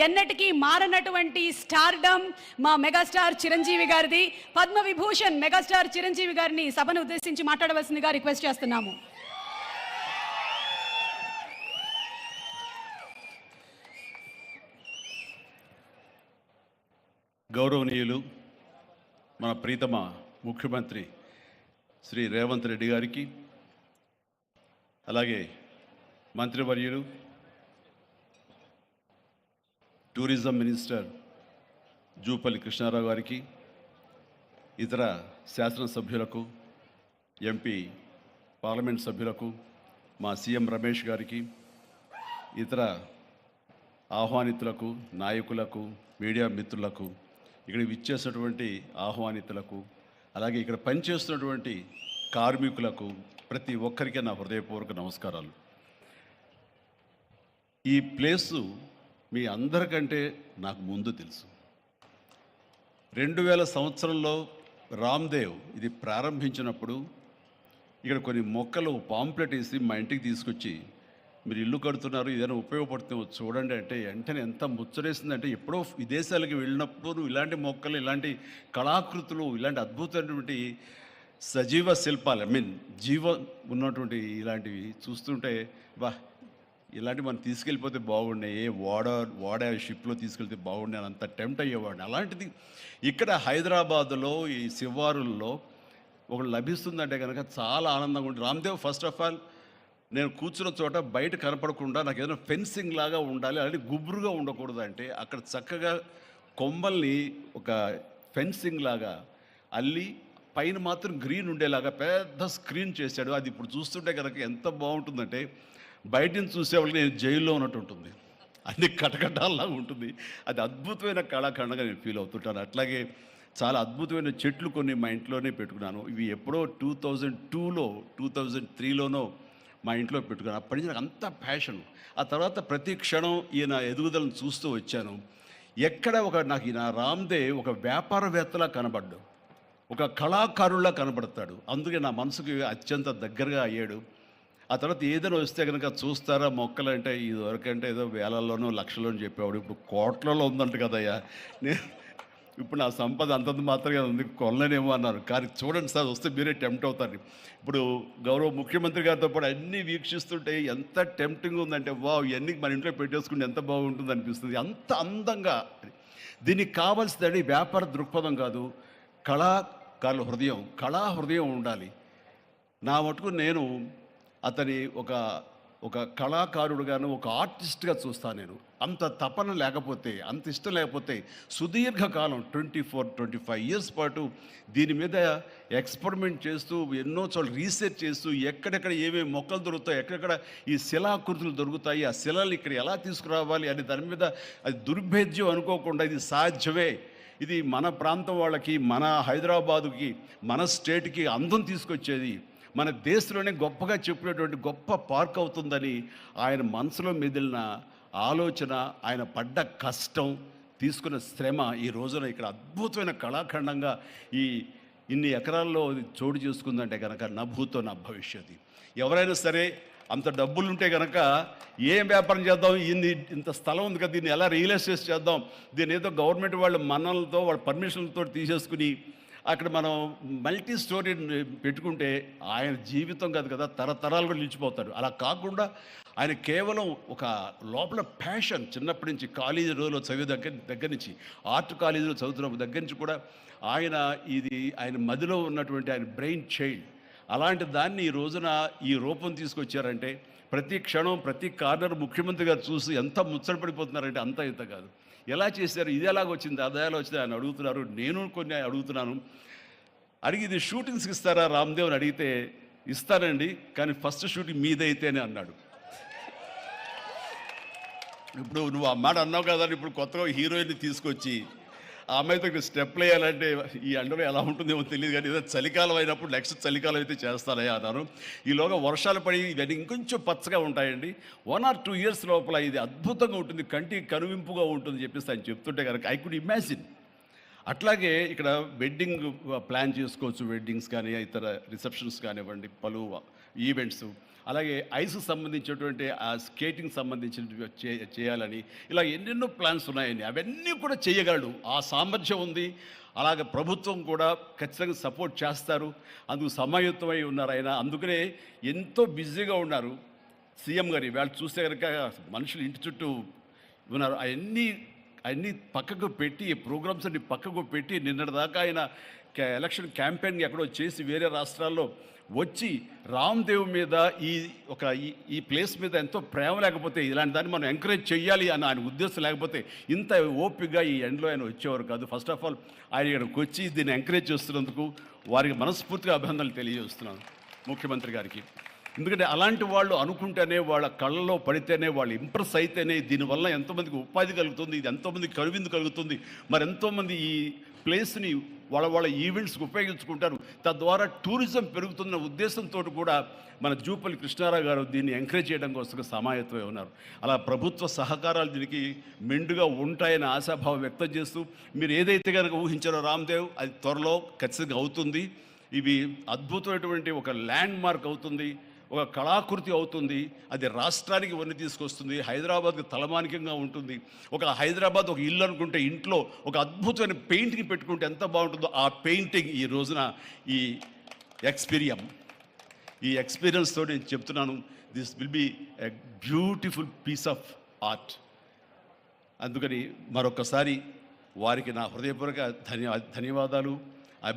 ఎన్నటికీ మారనటువంటి స్టార్డమ్ మా మెగాస్టార్ చిరంజీవి గారిది. పద్మ విభూషణ్ మెగాస్టార్ చిరంజీవి గారిని సభను ఉద్దేశించి మాట్లాడవలసిందిగా రిక్వెస్ట్ చేస్తున్నాము. గౌరవనీయులు మన ప్రీతమ ముఖ్యమంత్రి శ్రీ రేవంత్ రెడ్డి గారికి, అలాగే మంత్రివర్యులు టూరిజం మినిస్టర్ జూపల్లి కృష్ణారావు గారికి, ఇతర శాసనసభ్యులకు, ఎంపీ పార్లమెంట్ సభ్యులకు, మా సీఎం రమేష్ గారికి, ఇతర ఆహ్వానితులకు, నాయకులకు, మీడియా మిత్రులకు, ఇక్కడ విచ్చేసినటువంటి ఆహ్వానితులకు, అలాగే ఇక్కడ పనిచేస్తున్నటువంటి కార్మికులకు, ప్రతి ఒక్కరికి నా హృదయపూర్వక నమస్కారాలు. ఈ ప్లేసు మీ అందరికంటే నాకు ముందు తెలుసు. 2000 సంవత్సరంలో రామ్దేవ్ ఇది ప్రారంభించినప్పుడు ఇక్కడ కొన్ని మొక్కలు పాంప్లెట్ వేసి మా ఇంటికి తీసుకొచ్చి, మీరు ఇల్లు కడుతున్నారు, ఏదైనా ఉపయోగపడుతుంది చూడండి అంటే వెంటనే ఎంత ముచ్చరేసిందంటే, ఎప్పుడో విదేశాలకు వెళ్ళినప్పుడు ఇలాంటి మొక్కలు, ఇలాంటి కళాకృతులు, ఇలాంటి అద్భుతమైనటువంటి సజీవ శిల్పాలు, జీవం ఉన్నటువంటి ఇలాంటివి చూస్తుంటే ఇలాంటివి మనం తీసుకెళ్ళిపోతే బాగుండే, వాడ షిప్లో తీసుకెళ్తే బాగుండే అని అంత టెంప్ట్ అయ్యేవాడిని. అలాంటిది ఇక్కడ హైదరాబాదులో ఈ శివారుల్లో ఒకటి లభిస్తుందంటే కనుక చాలా ఆనందంగా ఉంటుంది. రామ్దేవ్ ఫస్ట్ ఆఫ్ ఆల్ నేను కూర్చున్న చోట బయట కనపడకుండా నాకు ఏదైనా ఫెన్సింగ్ లాగా ఉండాలి, అలాంటి గుబురుగా ఉండకూడదు అంటే అక్కడ చక్కగా కొమ్మల్ని ఒక ఫెన్సింగ్ లాగా అల్లి పైన మాత్రం గ్రీన్ ఉండేలాగా పెద్ద స్క్రీన్ చేశాడు. అది ఇప్పుడు చూస్తుంటే కనుక ఎంత బాగుంటుందంటే బయట నుంచి చూసేవాళ్ళకి నేను జైల్లో ఉన్నట్టు ఉంటుంది, అన్ని కటకటాల్లాగా ఉంటుంది. అది అద్భుతమైన కళాఖండగా నేను ఫీల్ అవుతుంటాను. అట్లాగే చాలా అద్భుతమైన చెట్లు కొన్ని మా ఇంట్లోనే పెట్టుకున్నాను. ఇవి ఎప్పుడో 2002లో 2003లోనో మా ఇంట్లో పెట్టుకున్నాను. అప్పటి నుంచి నాకు అంత ప్యాషన్. ఆ తర్వాత ప్రతి క్షణం ఈయన ఎదుగుదలను చూస్తూ వచ్చాను. ఎక్కడ నాకు ఈయన రామ్దేవ్ ఒక వ్యాపారవేత్తలా కనబడ్డు, ఒక కళాకారుల్లా కనబడతాడు. అందుకే నా మనసుకి అత్యంత దగ్గరగా అయ్యాడు. ఆ తర్వాత ఏదైనా వస్తే కనుక చూస్తారా మొక్కలు అంటే, ఇది వరకంటే ఏదో వేలల్లోనో లక్షల్లోనూ చెప్పేవాడు, ఇప్పుడు కోట్లలో ఉందంట కదయ్యా. నేను ఇప్పుడు నా సంపద అంతంత మాత్రమే ఉంది, కొనలేనేమో అన్నారు. కానీ చూడండి సార్, వస్తే మీరే టెంప్ట్ అవుతారు. ఇప్పుడు గౌరవ ముఖ్యమంత్రి గారితో పాటు అన్నీ వీక్షిస్తుంటే ఎంత టెంప్టింగ్ ఉందంటే, వావ్ ఇవన్నీ మన ఇంట్లో పెట్టేసుకుంటే ఎంత బాగుంటుంది అనిపిస్తుంది. అంత అందంగా దీనికి కావాల్సిందండి వ్యాపార దృక్పథం కాదు, కళాకారుల హృదయం, కళా హృదయం ఉండాలి. నా మటుకు నేను అతని ఒక కళాకారుడుగాను, ఒక ఆర్టిస్ట్గా చూస్తాను. నేను అంత తపన లేకపోతే, అంత ఇష్టం లేకపోతే సుదీర్ఘకాలం 24-25 ఇయర్స్ పాటు దీని మీద ఎక్స్పెరిమెంట్ చేస్తూ, ఎన్నో చోట్ల రీసెర్చ్ చేస్తూ, ఎక్కడెక్కడ ఏమేమి మొక్కలు దొరుకుతాయి, ఎక్కడెక్కడ ఈ శిలాకృతులు దొరుకుతాయి, ఆ శిలలు ఇక్కడ ఎలా తీసుకురావాలి అని దాని మీద అది దుర్భేద్యం అనుకోకుండా ఇది సాధ్యమే, ఇది మన ప్రాంతం వాళ్ళకి, మన హైదరాబాదుకి, మన స్టేట్కి అందం తీసుకొచ్చేది, మన దేశంలోనే గొప్పగా చెప్పినటువంటి గొప్ప పార్క్ అవుతుందని ఆయన మనసులో మెదిలిన ఆలోచన, ఆయన పడ్డ కష్టం, తీసుకున్న శ్రమ ఈ రోజున ఇక్కడ అద్భుతమైన కళాఖండంగా ఇన్ని ఎకరాల్లో చోటు చేసుకుందంటే కనుక నా భూతో నా భవిష్యత్తు. ఎవరైనా సరే అంత డబ్బులుంటే కనుక ఏం వ్యాపారం చేద్దాం, ఇంత స్థలం ఉంది కదా, దీన్ని ఎలా రియల్ ఎస్టేట్ చేద్దాం, దీన్ని ఏదో గవర్నమెంట్ వాళ్ళ మన్నలతో వాళ్ళ పర్మిషన్లతో తీసేసుకుని అక్కడ మనం మల్టీ స్టోరీ పెట్టుకుంటే ఆయన జీవితం కాదు కదా, తరతరాలు కూడా నిలిచిపోతాడు. అలా కాకుండా ఆయన కేవలం ఒక లోపల ప్యాషన్, చిన్నప్పటి నుంచి కాలేజీ రోజులో చదివే దగ్గర నుంచి, ఆర్ట్ కాలేజీలో చదువుతున్న దగ్గర నుంచి కూడా ఆయన మదిలో ఉన్నటువంటి ఆయన బ్రెయిన్ చైల్డ్, అలాంటి దాన్ని ఈ రోజున ఈ రూపం తీసుకొచ్చారంటే ప్రతి క్షణం ప్రతి కార్నర్ ముఖ్యమంత్రి గారు చూసి ఎంత ముచ్చటపడిపోతున్నారంటే అంత ఇంత కాదు. ఎలా చేశారు, ఇది ఎలాగ వచ్చింది, అది ఎలా వచ్చింది అని అడుగుతున్నారు. నేను కొన్ని అడుగుతున్నాను. అడిగి ఇది షూటింగ్స్కి ఇస్తారా రామ్దేవ్ అని అడిగితే, ఇస్తానండి కానీ ఫస్ట్ షూటింగ్ మీదైతేనే అన్నాడు. ఇప్పుడు నువ్వు ఆ మాట అన్నావు కదా, ఇప్పుడు కొత్తగా హీరోయిన్ని తీసుకొచ్చి ఆ అమ్మాయితో ఇక్కడ స్టెప్లు వేయాలంటే ఈ ఎండలో ఎలా ఉంటుందేమో తెలియదు, కానీ ఏదో చలికాలం అయినప్పుడు నెక్స్ట్ చలికాలం అయితే చేస్తానయ్యా అన్నారు. ఈలోగా వర్షాలు పడి ఇవన్నీ ఇంకొంచెం పచ్చగా ఉంటాయండి, 1 or 2 years లోపల ఇది అద్భుతంగా ఉంటుంది, కంటికి కనువింపుగా ఉంటుంది చెప్పేసి ఆయన చెప్తుంటే కనుక ఐ కుడ్ ఇమాజిన్. అట్లాగే ఇక్కడ వెడ్డింగ్ ప్లాన్ చేసుకోవచ్చు, వెడ్డింగ్స్ కానీ ఇతర రిసెప్షన్స్ కానివ్వండి, పలు ఈవెంట్స్, అలాగే ఐస్కి సంబంధించినటువంటి ఆ స్కేటింగ్ సంబంధించిన చేయాలని, ఇలా ఎన్నెన్నో ప్లాన్స్ ఉన్నాయని, అవన్నీ కూడా చేయగలడు. ఆ సామర్థ్యం ఉంది. అలాగే ప్రభుత్వం కూడా ఖచ్చితంగా సపోర్ట్ చేస్తారు. అందుకు సమాయుత్తమై ఉన్నారు ఆయన. అందుకనే ఎంతో బిజీగా ఉన్నారు సీఎం గారు. వాళ్ళు చూస్తే కనుక మనుషులు ఇంటి చుట్టూ ఉన్నారు. అవన్నీ పక్కకు పెట్టి, ప్రోగ్రామ్స్ అన్ని పక్కకు పెట్టి, నిన్నటిదాకా ఆయన ఎలక్షన్ క్యాంపెయిన్ ఎక్కడో చేసి వేరే రాష్ట్రాల్లో వచ్చి రామ్దేవ్ మీద ఈ ప్లేస్ మీద ఎంతో ప్రేమ లేకపోతే, ఇలాంటి దాన్ని మనం ఎంకరేజ్ చేయాలి అని ఆయన ఉద్దేశం లేకపోతే ఇంత ఓపికగా ఈ ఎండ్లో ఆయన వచ్చేవారు కాదు. ఫస్ట్ ఆఫ్ ఆల్ ఆయన ఇక్కడికి వచ్చి దీన్ని ఎంకరేజ్ చేస్తున్నందుకు వారికి మనస్ఫూర్తిగా అభినందనలు తెలియజేస్తున్నాను ముఖ్యమంత్రి గారికి. ఎందుకంటే అలాంటి వాళ్ళు అనుకుంటేనే, వాళ్ళ కళ్ళలో పడితేనే, వాళ్ళు ఇంప్రెస్ అయితేనే దీనివల్ల ఎంతోమందికి ఉపాధి కలుగుతుంది, ఇది ఎంతోమందికి కనువిందు కలుగుతుంది. మరి ఎంతోమంది ఈ ప్లేస్ని వాళ్ళ ఈవెంట్స్కి ఉపయోగించుకుంటారు. తద్వారా టూరిజం పెరుగుతున్న ఉద్దేశంతో కూడా మన జూపల్లి కృష్ణారావు గారు దీన్ని ఎంకరేజ్ చేయడం కోసం సమాయత్తమై ఉన్నారు. అలా ప్రభుత్వ సహకారాలు దీనికి మెండుగా ఉంటాయని ఆశాభావం వ్యక్తం చేస్తూ, మీరు ఏదైతే కనుక ఊహించారో రామ్దేవ్, అది త్వరలో ఖచ్చితంగా అవుతుంది. ఇవి అద్భుతమైనటువంటి ఒక ల్యాండ్ మార్క్ అవుతుంది, ఒక కళాకృతి అవుతుంది. అది రాష్ట్రానికి వన్నీ తీసుకొస్తుంది. హైదరాబాద్కి తలమానికంగా ఉంటుంది. ఒక హైదరాబాద్ ఒక ఇల్లు అనుకుంటే, ఇంట్లో ఒక అద్భుతమైన పెయింటింగ్ పెట్టుకుంటే ఎంత బాగుంటుందో, ఆ పెయింటింగ్ ఈ రోజున ఈ ఎక్స్పీరియన్స్తో నేను చెప్తున్నాను, this will be a beautiful piece of art. అందుకని మరొకసారి వారికి నా హృదయపూర్వక ధన్యవాదాలు, అభినందనలు.